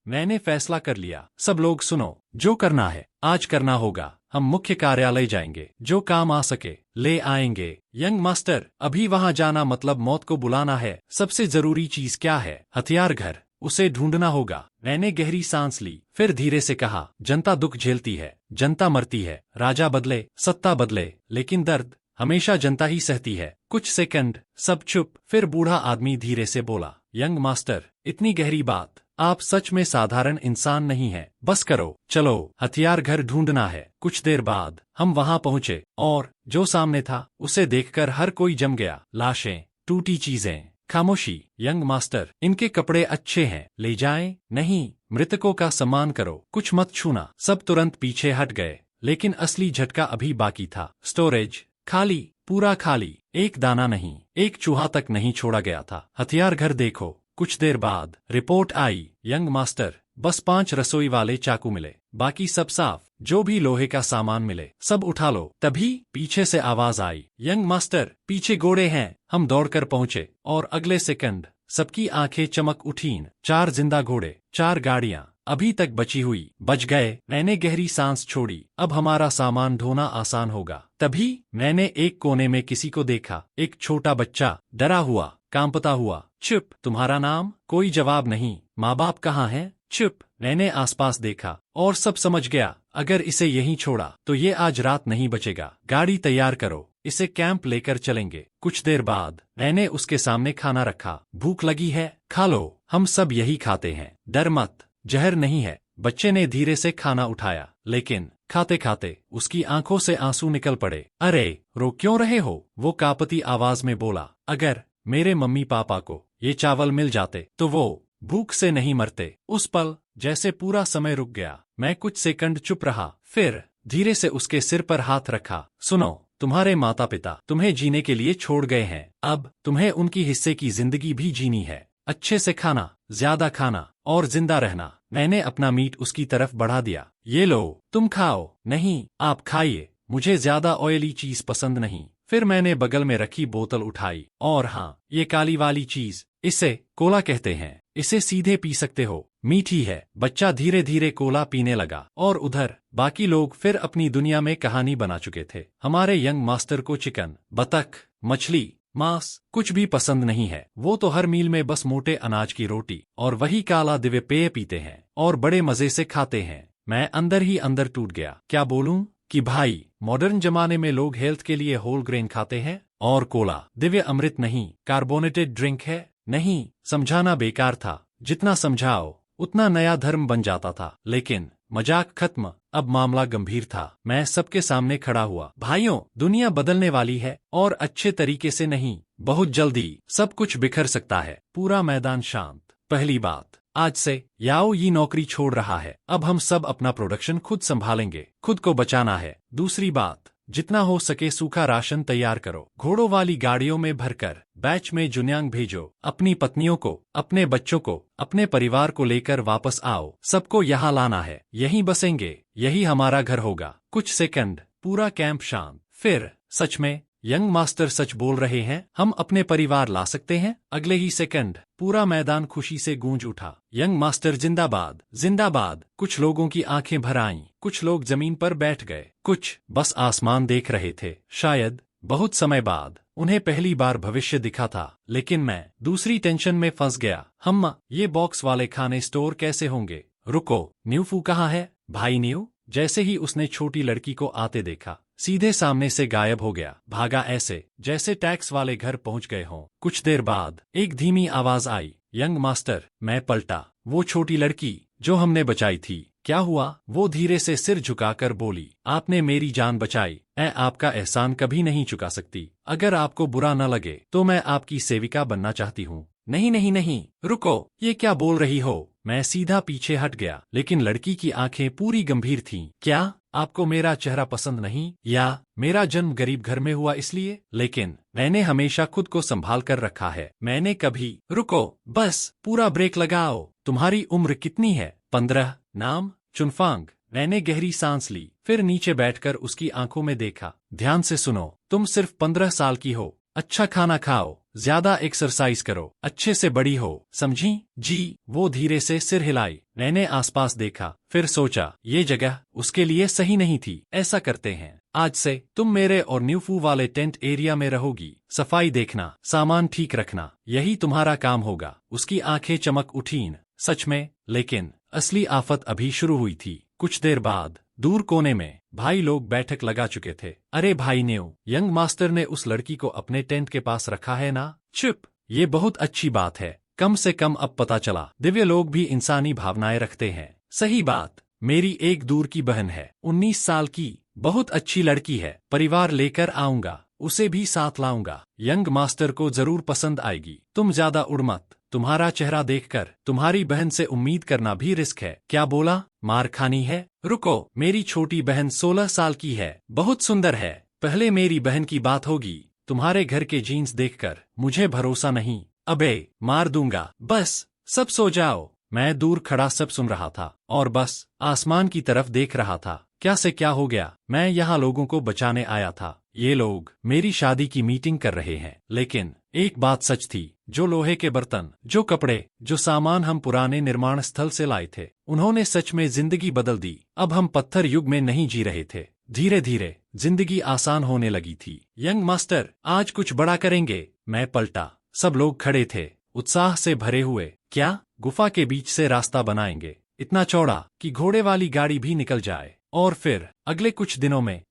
मैंने फैसला कर लिया। सब लोग सुनो, जो करना है आज करना होगा। हम मुख्य कार्यालय जाएंगे, जो काम आ सके ले आएंगे। यंग मास्टर, अभी वहां जाना मतलब मौत को बुलाना है। सबसे जरूरी चीज क्या है? हथियार घर, उसे ढूंढना होगा। मैंने गहरी सांस ली, फिर धीरे से कहा, जनता दुख झेलती है, जनता मरती है, राजा बदले, सत्ता बदले, लेकिन दर्द हमेशा जनता ही सहती है। कुछ सेकंड सब चुप। फिर बूढ़ा आदमी धीरे से बोला, यंग मास्टर, इतनी गहरी बात, आप सच में साधारण इंसान नहीं हैं। बस करो, चलो, हथियार घर ढूंढना है। कुछ देर बाद हम वहां पहुंचे और जो सामने था उसे देखकर हर कोई जम गया। लाशें, टूटी चीजें, खामोशी। यंग मास्टर, इनके कपड़े अच्छे हैं, ले जाएं? नहीं, मृतकों का सम्मान करो, कुछ मत छूना। सब तुरंत पीछे हट गए, लेकिन असली झटका अभी बाकी था। स्टोरेज खाली, पूरा खाली, एक दाना नहीं, एक चूहा तक नहीं छोड़ा गया था। हथियार घर देखो। कुछ देर बाद रिपोर्ट आई, यंग मास्टर, बस 5 रसोई वाले चाकू मिले, बाकी सब साफ। जो भी लोहे का सामान मिले सब उठा लो। तभी पीछे से आवाज आई, यंग मास्टर, पीछे घोड़े हैं। हम दौड़कर पहुंचे और अगले सेकंड सबकी आंखें चमक उठीं। 4 जिंदा घोड़े, 4 गाड़ियां अभी तक बची हुई। बच गए। मैंने गहरी सांस छोड़ी। अब हमारा सामान ढोना आसान होगा। तभी मैंने एक कोने में किसी को देखा, एक छोटा बच्चा, डरा हुआ, कांपता हुआ। चुप, तुम्हारा नाम? कोई जवाब नहीं। माँ बाप कहाँ हैं? चुप। मैंने आसपास देखा और सब समझ गया। अगर इसे यहीं छोड़ा तो ये आज रात नहीं बचेगा। गाड़ी तैयार करो, इसे कैंप लेकर चलेंगे। कुछ देर बाद मैंने उसके सामने खाना रखा। भूख लगी है? खा लो, हम सब यही खाते हैं। डर मत, जहर नहीं है। बच्चे ने धीरे से खाना उठाया, लेकिन खाते खाते उसकी आंखों से आंसू निकल पड़े। अरे रो क्यों रहे हो? वो कांपती आवाज में बोला, अगर मेरे मम्मी पापा को ये चावल मिल जाते तो वो भूख से नहीं मरते। उस पल जैसे पूरा समय रुक गया। मैं कुछ सेकंड चुप रहा, फिर धीरे से उसके सिर पर हाथ रखा। सुनो, तुम्हारे माता पिता तुम्हें जीने के लिए छोड़ गए हैं। अब तुम्हें उनकी हिस्से की जिंदगी भी जीनी है। अच्छे से खाना, ज्यादा खाना और जिंदा रहना। मैंने अपना मीट उसकी तरफ बढ़ा दिया। ये लो, तुम खाओ। नहीं, आप खाइए, मुझे ज्यादा ऑयली चीज पसंद नहीं। फिर मैंने बगल में रखी बोतल उठाई और हाँ, ये काली वाली चीज, इसे कोला कहते हैं। इसे सीधे पी सकते हो, मीठी है। बच्चा धीरे धीरे कोला पीने लगा और उधर बाकी लोग फिर अपनी दुनिया में कहानी बना चुके थे। हमारे यंग मास्टर को चिकन, बतख, मछली, मांस कुछ भी पसंद नहीं है। वो तो हर मील में बस मोटे अनाज की रोटी और वही काला दिव्य पेय पीते हैं और बड़े मजे से खाते हैं। मैं अंदर ही अंदर टूट गया। क्या बोलूं कि भाई, मॉडर्न जमाने में लोग हेल्थ के लिए होल ग्रेन खाते हैं और कोला दिव्य अमृत नहीं, कार्बोनेटेड ड्रिंक है। नहीं, समझाना बेकार था। जितना समझाओ उतना नया धर्म बन जाता था। लेकिन मजाक खत्म, अब मामला गंभीर था। मैं सबके सामने खड़ा हुआ। भाइयों, दुनिया बदलने वाली है और अच्छे तरीके से नहीं। बहुत जल्दी सब कुछ बिखर सकता है। पूरा मैदान शांत। पहली बात, आज से याओ ये नौकरी छोड़ रहा है। अब हम सब अपना प्रोडक्शन खुद संभालेंगे, खुद को बचाना है। दूसरी बात, जितना हो सके सूखा राशन तैयार करो, घोड़ों वाली गाड़ियों में भरकर बैच में जुन्यांग भेजो। अपनी पत्नियों को, अपने बच्चों को, अपने परिवार को लेकर वापस आओ। सबको यहाँ लाना है, यहीं बसेंगे, यही हमारा घर होगा। कुछ सेकंड पूरा कैंप शांत। फिर सच में यंग मास्टर सच बोल रहे हैं, हम अपने परिवार ला सकते हैं। अगले ही सेकंड पूरा मैदान खुशी से गूंज उठा। यंग मास्टर जिंदाबाद जिंदाबाद। कुछ लोगों की आंखें भर आईं, कुछ लोग जमीन पर बैठ गए, कुछ बस आसमान देख रहे थे। शायद बहुत समय बाद उन्हें पहली बार भविष्य दिखा था। लेकिन मैं दूसरी टेंशन में फंस गया। हम ये बॉक्स वाले खाने स्टोर कैसे होंगे? रुको, न्यूफू कहाँ है? भाई न्यू जैसे ही उसने छोटी लड़की को आते देखा, सीधे सामने से गायब हो गया। भागा ऐसे जैसे टैक्स वाले घर पहुंच गए हों। कुछ देर बाद एक धीमी आवाज आई, यंग मास्टर। मैं पलटा। वो छोटी लड़की जो हमने बचाई थी। क्या हुआ? वो धीरे से सिर झुकाकर बोली, आपने मेरी जान बचाई। मैं आपका एहसान कभी नहीं चुका सकती। अगर आपको बुरा न लगे तो मैं आपकी सेविका बनना चाहती हूँ। नहीं नहीं नहीं, रुको, ये क्या बोल रही हो? मैं सीधा पीछे हट गया, लेकिन लड़की की आंखें पूरी गंभीर थीं। क्या आपको मेरा चेहरा पसंद नहीं, या मेरा जन्म गरीब घर में हुआ इसलिए? लेकिन मैंने हमेशा खुद को संभाल कर रखा है। मैंने कभी। रुको, बस पूरा ब्रेक लगाओ। तुम्हारी उम्र कितनी है? 15। नाम? चुनफांग। मैंने गहरी सांस ली, फिर नीचे बैठकर उसकी आंखों में देखा। ध्यान से सुनो, तुम सिर्फ 15 साल की हो। अच्छा खाना खाओ, ज्यादा एक्सरसाइज करो, अच्छे से बड़ी हो, समझी? जी। वो धीरे से सिर हिलाई। मैंने आसपास देखा, फिर सोचा ये जगह उसके लिए सही नहीं थी। ऐसा करते हैं, आज से तुम मेरे और न्यूफू वाले टेंट एरिया में रहोगी। सफाई देखना, सामान ठीक रखना, यही तुम्हारा काम होगा। उसकी आंखें चमक उठीं। सच में? लेकिन असली आफत अभी शुरू हुई थी। कुछ देर बाद दूर कोने में भाई लोग बैठक लगा चुके थे। अरे भाई न्यू, यंग मास्टर ने उस लड़की को अपने टेंट के पास रखा है ना? चुप, ये बहुत अच्छी बात है। कम से कम अब पता चला दिव्य लोग भी इंसानी भावनाएं रखते हैं। सही बात। मेरी एक दूर की बहन है, 19 साल की, बहुत अच्छी लड़की है। परिवार लेकर आऊंगा, उसे भी साथ लाऊंगा। यंग मास्टर को जरूर पसंद आएगी। तुम ज्यादा उड़ मत। तुम्हारा चेहरा देखकर तुम्हारी बहन से उम्मीद करना भी रिस्क है। क्या बोला? मार खानी है? रुको, मेरी छोटी बहन 16 साल की है, बहुत सुंदर है। पहले मेरी बहन की बात होगी। तुम्हारे घर के जीन्स देखकर मुझे भरोसा नहीं। अबे मार दूंगा। बस सब सो जाओ। मैं दूर खड़ा सब सुन रहा था और बस आसमान की तरफ देख रहा था। क्या से क्या हो गया? मैं यहाँ लोगों को बचाने आया था। ये लोग मेरी शादी की मीटिंग कर रहे हैं। लेकिन एक बात सच थी, जो लोहे के बर्तन, जो कपड़े, जो सामान हम पुराने निर्माण स्थल से लाए थे, उन्होंने सच में जिंदगी बदल दी। अब हम पत्थर युग में नहीं जी रहे थे। धीरे धीरे जिंदगी आसान होने लगी थी। यंग मास्टर, आज कुछ बड़ा करेंगे। मैं पलटा। सब लोग खड़े थे, उत्साह से भरे हुए। क्या? गुफा के बीच से रास्ता बनाएंगे, इतना चौड़ा कि घोड़े वाली गाड़ी भी निकल जाए। और फिर अगले कुछ दिनों में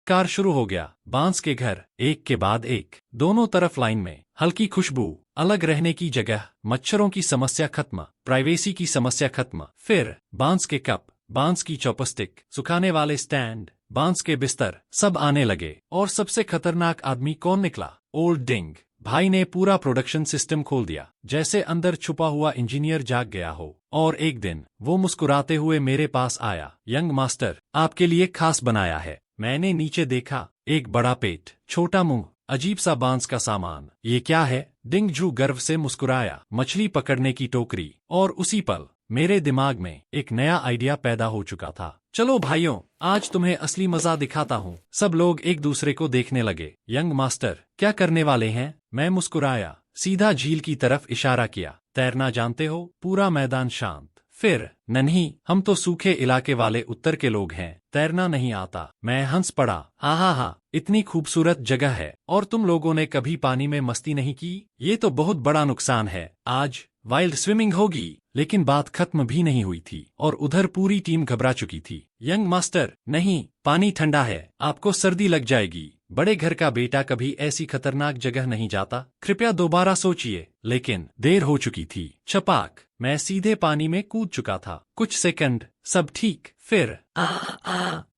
कार शुरू हो गया। बांस के घर एक के बाद एक, दोनों तरफ लाइन में। हल्की खुशबू, अलग रहने की जगह, मच्छरों की समस्या खत्म, प्राइवेसी की समस्या खत्म। फिर बांस के कप, बांस की चॉपस्टिक, सुखाने वाले स्टैंड, बांस के बिस्तर, सब आने लगे। और सबसे खतरनाक आदमी कौन निकला? ओल्ड डिंग। भाई ने पूरा प्रोडक्शन सिस्टम खोल दिया, जैसे अंदर छुपा हुआ इंजीनियर जाग गया हो। और एक दिन वो मुस्कुराते हुए मेरे पास आया। यंग मास्टर, आपके लिए खास बनाया है। मैंने नीचे देखा, एक बड़ा पेट, छोटा मुंह, अजीब सा बांस का सामान। ये क्या है? डिंगजू गर्व से मुस्कुराया। मछली पकड़ने की टोकरी। और उसी पल मेरे दिमाग में एक नया आइडिया पैदा हो चुका था। चलो भाइयों, आज तुम्हें असली मजा दिखाता हूँ। सब लोग एक दूसरे को देखने लगे। यंग मास्टर, क्या करने वाले हैं? मैं मुस्कुराया, सीधा झील की तरफ इशारा किया। तैरना जानते हो? पूरा मैदान शांत। फिर, नहीं, हम तो सूखे इलाके वाले उत्तर के लोग हैं, तैरना नहीं आता। मैं हंस पड़ा। हा, इतनी खूबसूरत जगह है और तुम लोगों ने कभी पानी में मस्ती नहीं की? ये तो बहुत बड़ा नुकसान है। आज वाइल्ड स्विमिंग होगी। लेकिन बात खत्म भी नहीं हुई थी और उधर पूरी टीम घबरा चुकी थी। यंग मास्टर, नहीं, पानी ठंडा है, आपको सर्दी लग जाएगी। बड़े घर का बेटा कभी ऐसी खतरनाक जगह नहीं जाता, कृपया दोबारा सोचिए। लेकिन देर हो चुकी थी। छपाक, मैं सीधे पानी में कूद चुका था। कुछ सेकंड, सब ठीक। फिर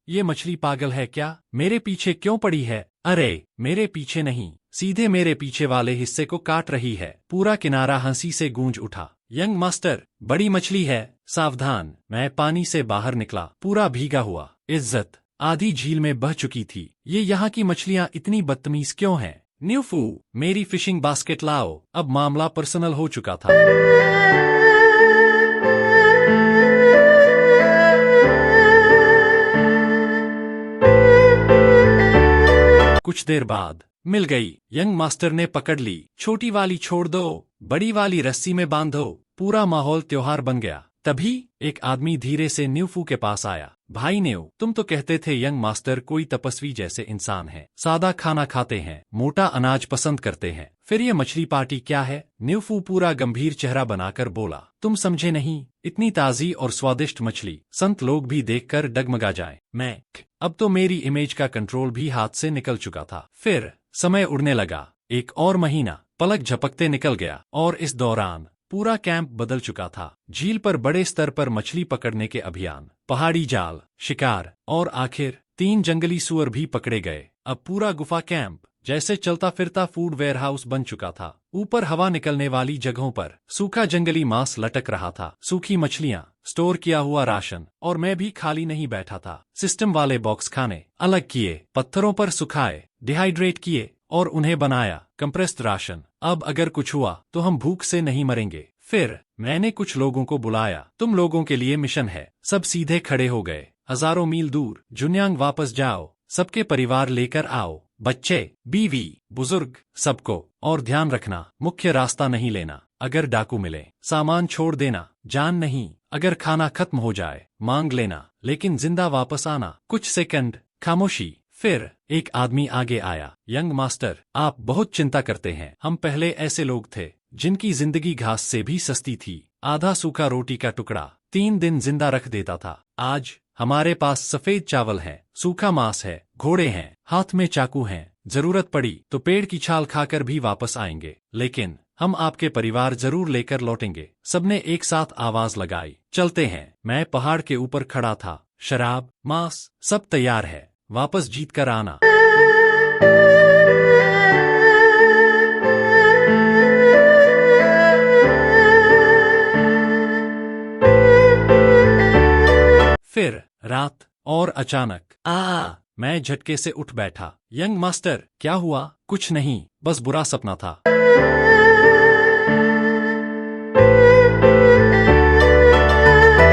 ये मछली पागल है क्या? मेरे पीछे क्यों पड़ी है? अरे, मेरे पीछे नहीं, सीधे मेरे पीछे वाले हिस्से को काट रही है। पूरा किनारा हंसी से गूंज उठा। यंग मास्टर, बड़ी मछली है, सावधान। मैं पानी से बाहर निकला, पूरा भीगा हुआ। इज्जत आधी झील में बह चुकी थी। ये यहाँ की मछलियाँ इतनी बदतमीज क्यों हैं? न्यूफू, मेरी फिशिंग बास्केट लाओ। अब मामला पर्सनल हो चुका था। कुछ देर बाद मिल गई। यंग मास्टर ने पकड़ ली। छोटी वाली छोड़ दो, बड़ी वाली रस्सी में बांधो। पूरा माहौल त्योहार बन गया। तभी एक आदमी धीरे से न्यूफू के पास आया। भाई न्यू, तुम तो कहते थे यंग मास्टर कोई तपस्वी जैसे इंसान है, सादा खाना खाते हैं, मोटा अनाज पसंद करते हैं, फिर ये मछली पार्टी क्या है? न्यूफू पूरा गंभीर चेहरा बनाकर बोला, तुम समझे नहीं, इतनी ताजी और स्वादिष्ट मछली संत लोग भी देखकर डगमगा जाए। अब तो मेरी इमेज का कंट्रोल भी हाथ से निकल चुका था। फिर समय उड़ने लगा। एक और महीना पलक झपकते निकल गया और इस दौरान पूरा कैंप बदल चुका था। झील पर बड़े स्तर पर मछली पकड़ने के अभियान, पहाड़ी जाल, शिकार और आखिर 3 जंगली सुअर भी पकड़े गए। अब पूरा गुफा कैंप जैसे चलता फिरता फूड वेयरहाउस बन चुका था। ऊपर हवा निकलने वाली जगहों पर सूखा जंगली मांस लटक रहा था, सूखी मछलियां, स्टोर किया हुआ राशन, और मैं भी खाली नहीं बैठा था। सिस्टम वाले बॉक्स खाने अलग किए, पत्थरों पर सुखाए, डिहाइड्रेट किए और उन्हें बनाया कंप्रेस्ड राशन। अब अगर कुछ हुआ तो हम भूख से नहीं मरेंगे। फिर मैंने कुछ लोगों को बुलाया। तुम लोगों के लिए मिशन है। सब सीधे खड़े हो गए। हजारों मील दूर जुन्यांग वापस जाओ, सबके परिवार लेकर आओ, बच्चे, बीवी, बुजुर्ग, सबको। और ध्यान रखना, मुख्य रास्ता नहीं लेना। अगर डाकू मिले, सामान छोड़ देना, जान नहीं। अगर खाना खत्म हो जाए, मांग लेना, लेकिन जिंदा वापस आना। कुछ सेकंड खामोशी। फिर एक आदमी आगे आया। यंग मास्टर, आप बहुत चिंता करते हैं। हम पहले ऐसे लोग थे जिनकी जिंदगी घास से भी सस्ती थी। आधा सूखा रोटी का टुकड़ा 3 दिन जिंदा रख देता था। आज हमारे पास सफेद चावल है, सूखा मांस है, घोड़े हैं, हाथ में चाकू हैं। जरूरत पड़ी तो पेड़ की छाल खाकर भी वापस आएंगे, लेकिन हम आपके परिवार जरूर लेकर लौटेंगे। सबने एक साथ आवाज लगाई, चलते हैं। मैं पहाड़ के ऊपर खड़ा था। शराब, मांस, सब तैयार है, वापस जीत कर आना। फिर रात, और अचानक मैं झटके से उठ बैठा। यंग मास्टर, क्या हुआ? कुछ नहीं, बस बुरा सपना था।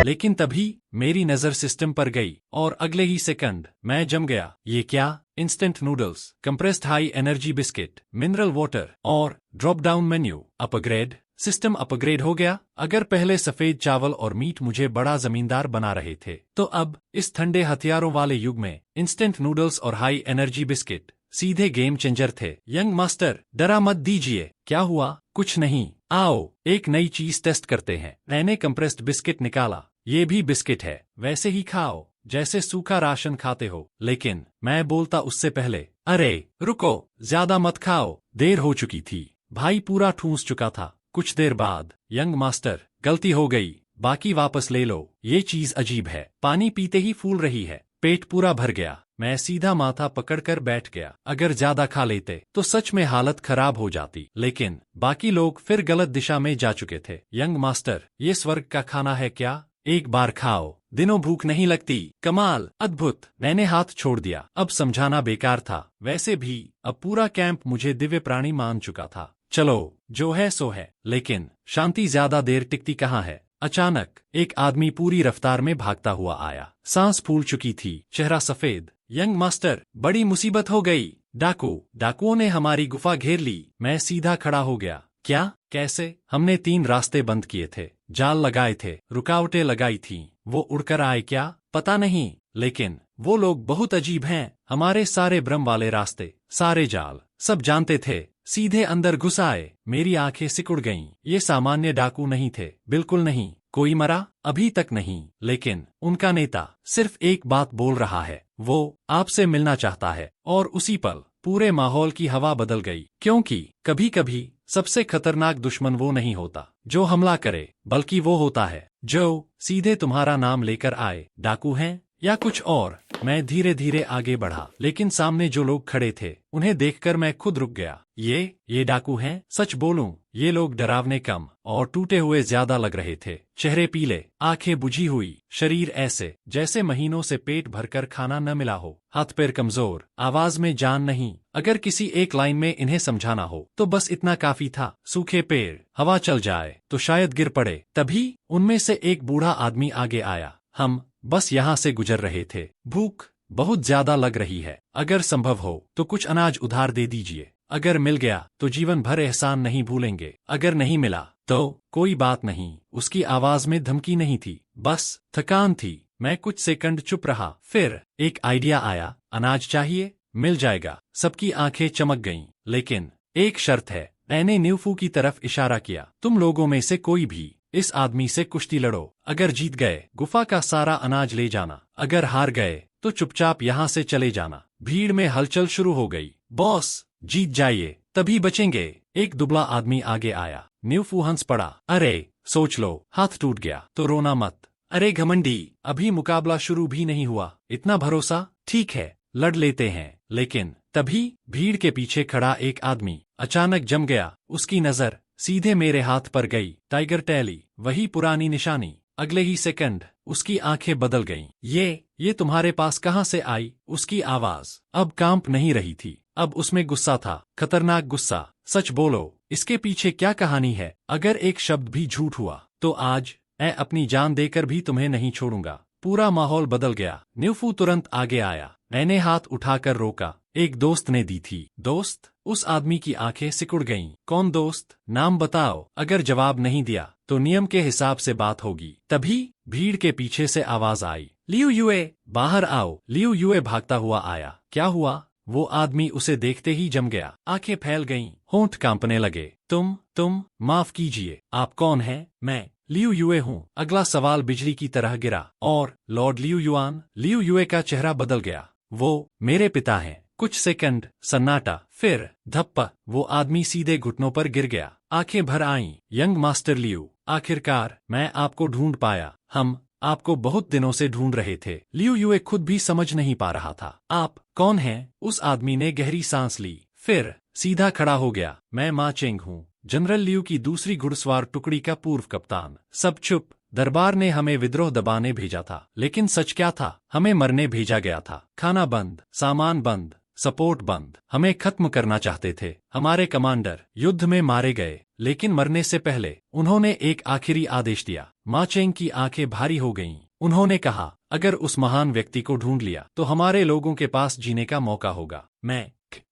लेकिन तभी मेरी नजर सिस्टम पर गई और अगले ही सेकंड मैं जम गया। ये क्या? Instant noodles, compressed high energy biscuit, mineral water और drop down menu. Upgrade, system upgrade हो गया। अगर पहले सफेद चावल और मीट मुझे बड़ा जमींदार बना रहे थे, तो अब इस ठंडे हथियारों वाले युग में इंस्टेंट नूडल्स और हाई एनर्जी बिस्किट सीधे गेम चेंजर थे। यंग मास्टर, डरा मत दीजिए। क्या हुआ? कुछ नहीं, आओ एक नई चीज टेस्ट करते हैं। मैंने कंप्रेस्ड बिस्किट निकाला। ये भी बिस्किट है, वैसे ही खाओ जैसे सूखा राशन खाते हो। लेकिन मैं बोलता उससे पहले, अरे रुको, ज्यादा मत खाओ, देर हो चुकी थी। भाई पूरा ठूंस चुका था। कुछ देर बाद, यंग मास्टर, गलती हो गई, बाकी वापस ले लो। ये चीज अजीब है, पानी पीते ही फूल रही है। पेट पूरा भर गया। मैं सीधा माथा पकड़कर बैठ गया। अगर ज्यादा खा लेते तो सच में हालत खराब हो जाती। लेकिन बाकी लोग फिर गलत दिशा में जा चुके थे। यंग मास्टर, ये स्वर्ग का खाना है क्या? एक बार खाओ, दिनों भूख नहीं लगती। कमाल, अद्भुत। मैंने हाथ छोड़ दिया। अब समझाना बेकार था। वैसे भी अब पूरा कैंप मुझे दिव्य प्राणी मान चुका था। चलो, जो है सो है। लेकिन शांति ज्यादा देर टिकती कहाँ है। अचानक एक आदमी पूरी रफ्तार में भागता हुआ आया। सांस फूल चुकी थी, चेहरा सफेद। यंग मास्टर, बड़ी मुसीबत हो गई। डाकुओं ने हमारी गुफा घेर ली। मैं सीधा खड़ा हो गया। क्या? कैसे? हमने 3 रास्ते बंद किए थे, जाल लगाए थे, रुकावटें लगाई थीं। वो उड़कर आए क्या? पता नहीं, लेकिन वो लोग बहुत अजीब हैं। हमारे सारे भ्रम वाले रास्ते, सारे जाल, सब जानते थे। सीधे अंदर घुस आए। मेरी आंखें सिकुड़ गईं। ये सामान्य डाकू नहीं थे, बिल्कुल नहीं। कोई मरा? अभी तक नहीं, लेकिन उनका नेता सिर्फ एक बात बोल रहा है, वो आपसे मिलना चाहता है। और उसी पल पूरे माहौल की हवा बदल गई। क्योंकि कभी कभी सबसे खतरनाक दुश्मन वो नहीं होता जो हमला करे, बल्कि वो होता है जो सीधे तुम्हारा नाम लेकर आए। डाकू हैं या कुछ और? मैं धीरे धीरे आगे बढ़ा, लेकिन सामने जो लोग खड़े थे उन्हें देखकर मैं खुद रुक गया। ये डाकू हैं? सच बोलूं, ये लोग डरावने कम और टूटे हुए ज्यादा लग रहे थे। चेहरे पीले, आंखें बुझी हुई, शरीर ऐसे जैसे महीनों से पेट भरकर खाना न मिला हो। हाथ पैर कमजोर, आवाज में जान नहीं। अगर किसी एक लाइन में इन्हें समझाना हो तो बस इतना काफी था। सूखे पेड़, हवा चल जाए तो शायद गिर पड़े। तभी उनमें से एक बूढ़ा आदमी आगे आया। हम बस यहाँ से गुजर रहे थे। भूख, बहुत ज्यादा लग रही है। अगर संभव हो तो कुछ अनाज उधार दे दीजिए। अगर मिल गया तो जीवन भर एहसान नहीं भूलेंगे, अगर नहीं मिला तो कोई बात नहीं। उसकी आवाज में धमकी नहीं थी, बस थकान थी। मैं कुछ सेकंड चुप रहा, फिर एक आइडिया आया। अनाज चाहिए? मिल जाएगा। सबकी आंखें चमक गईं। लेकिन एक शर्त है। मैंने न्यूफू की तरफ इशारा किया। तुम लोगों में से कोई भी इस आदमी से कुश्ती लड़ो। अगर जीत गए गुफा का सारा अनाज ले जाना, अगर हार गए तो चुपचाप यहाँ से चले जाना। भीड़ में हलचल शुरू हो गई। बॉस, जीत जाइए तभी बचेंगे। एक दुबला आदमी आगे आया। न्यूफू हंस पड़ा। अरे सोच लो, हाथ टूट गया तो रोना मत। अरे घमंडी, अभी मुकाबला शुरू भी नहीं हुआ, इतना भरोसा? ठीक है, लड़ लेते हैं। लेकिन तभी भीड़ के पीछे खड़ा एक आदमी अचानक जम गया। उसकी नजर सीधे मेरे हाथ पर गई। टाइगर टैली, वही पुरानी निशानी। अगले ही सेकंड उसकी आंखें बदल गईं। ये तुम्हारे पास कहाँ से आई? उसकी आवाज अब कांप नहीं रही थी, अब उसमें गुस्सा था, खतरनाक गुस्सा। सच बोलो, इसके पीछे क्या कहानी है? अगर एक शब्द भी झूठ हुआ तो आज मैं अपनी जान देकर भी तुम्हें नहीं छोड़ूंगा। पूरा माहौल बदल गया। न्यूफू तुरंत आगे आया। मैंने हाथ उठाकर रोका। एक दोस्त ने दी थी। दोस्त? उस आदमी की आंखें सिकुड़ गईं। कौन दोस्त? नाम बताओ। अगर जवाब नहीं दिया तो नियम के हिसाब से बात होगी। तभी भीड़ के पीछे से आवाज आई, लियू युए, बाहर आओ। लियू युए भागता हुआ आया। क्या हुआ? वो आदमी उसे देखते ही जम गया। आंखें फैल गईं, होंठ कांपने लगे। तुम माफ कीजिए, आप कौन हैं? मैं लियू युए हूँ। अगला सवाल बिजली की तरह गिरा। और लॉर्ड लियू युआन? लियू युए का चेहरा बदल गया। वो मेरे पिता हैं। कुछ सेकंड सन्नाटा, फिर धप्पा। वो आदमी सीधे घुटनों पर गिर गया। आंखें भर आईं। यंग मास्टर लियू, आखिरकार मैं आपको ढूंढ पाया। हम आपको बहुत दिनों से ढूंढ रहे थे। लियू युए खुद भी समझ नहीं पा रहा था। आप कौन हैं? उस आदमी ने गहरी सांस ली, फिर सीधा खड़ा हो गया। मैं मा चेंग हूँ, जनरल लियू की दूसरी घुड़सवार टुकड़ी का पूर्व कप्तान। सब चुप। दरबार ने हमें विद्रोह दबाने भेजा था, लेकिन सच क्या था? हमें मरने भेजा गया था। खाना बंद, सामान बंद, सपोर्ट बंद। हमें खत्म करना चाहते थे। हमारे कमांडर युद्ध में मारे गए, लेकिन मरने से पहले उन्होंने एक आखिरी आदेश दिया। मा चेंग की आंखें भारी हो गईं। उन्होंने कहा, अगर उस महान व्यक्ति को ढूंढ लिया तो हमारे लोगों के पास जीने का मौका होगा। मैं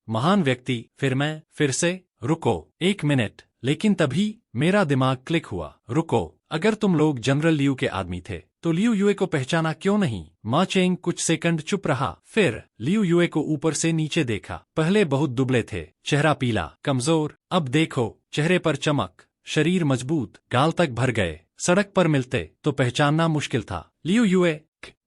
महान व्यक्ति? फिर से रुको, एक मिनट। लेकिन तभी मेरा दिमाग क्लिक हुआ। रुको, अगर तुम लोग जनरल लियू के आदमी थे तो लियू युए को पहचाना क्यों नहीं? मा चेंग कुछ सेकंड चुप रहा, फिर लियू युए को ऊपर से नीचे देखा। पहले बहुत दुबले थे, चेहरा पीला, कमजोर। अब देखो, चेहरे पर चमक, शरीर मजबूत, गाल तक भर गए। सड़क पर मिलते तो पहचानना मुश्किल था। लियू युए?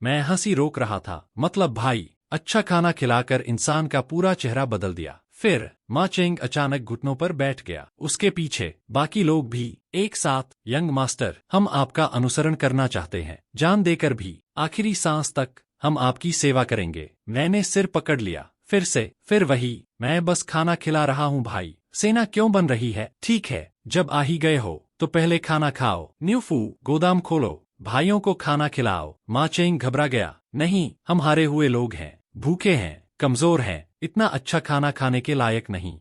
मैं हंसी रोक रहा था। मतलब भाई, अच्छा खाना खिलाकर इंसान का पूरा चेहरा बदल दिया। फिर मा चेंग अचानक घुटनों पर बैठ गया। उसके पीछे बाकी लोग भी एक साथ, यंग मास्टर, हम आपका अनुसरण करना चाहते हैं, जान देकर भी। आखिरी सांस तक हम आपकी सेवा करेंगे। मैंने सिर पकड़ लिया। फिर वही, मैं बस खाना खिला रहा हूँ भाई। सेना क्यों बन रही है? ठीक है, जब आ ही गए हो तो पहले खाना खाओ। न्यूफू, गोदाम खोलो, भाइयों को खाना खिलाओ। मा चेंग घबरा गया। नहीं, हम हारे हुए लोग हैं, भूखे हैं, कमजोर हैं, इतना अच्छा खाना खाने के लायक नहीं।